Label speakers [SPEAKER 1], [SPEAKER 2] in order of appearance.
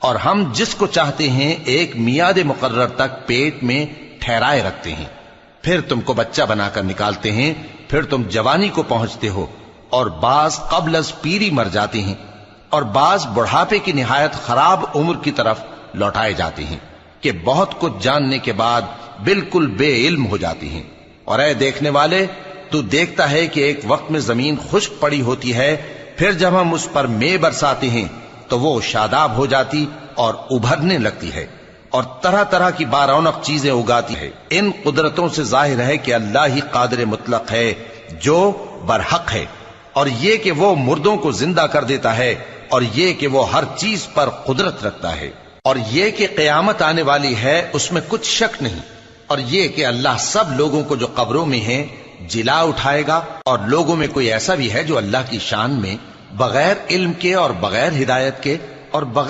[SPEAKER 1] اور ہم جس کو چاہتے ہیں ایک میعاد مقرر تک پیٹ میں ٹھہرائے رکھتے ہیں، پھر تم کو بچہ بنا کر نکالتے ہیں، پھر تم جوانی کو پہنچتے ہو، اور بعض قبل از پیری مر جاتے ہیں، اور بعض بڑھاپے کی نہایت خراب عمر کی طرف لوٹائے جاتے ہیں کہ بہت کچھ جاننے کے بعد بالکل بے علم ہو جاتی ہیں۔ اور اے دیکھنے والے، تو دیکھتا ہے کہ ایک وقت میں زمین خشک پڑی ہوتی ہے، پھر جب ہم اس پر مے برساتے ہیں تو وہ شاداب ہو جاتی اور ابھرنے لگتی ہے اور طرح طرح کی بارونق چیزیں اگاتی ہے۔ ان قدرتوں سے ظاہر ہے کہ اللہ ہی قادر مطلق ہے جو برحق ہے، اور یہ کہ وہ مردوں کو زندہ کر دیتا ہے، اور یہ کہ وہ ہر چیز پر قدرت رکھتا ہے، اور یہ کہ قیامت آنے والی ہے اس میں کچھ شک نہیں، اور یہ کہ اللہ سب لوگوں کو جو قبروں میں ہیں جلا اٹھائے گا، اور لوگوں میں کوئی ایسا بھی ہے جو اللہ کی شان میں بغیر علم کے اور بغیر ہدایت کے اور بغیر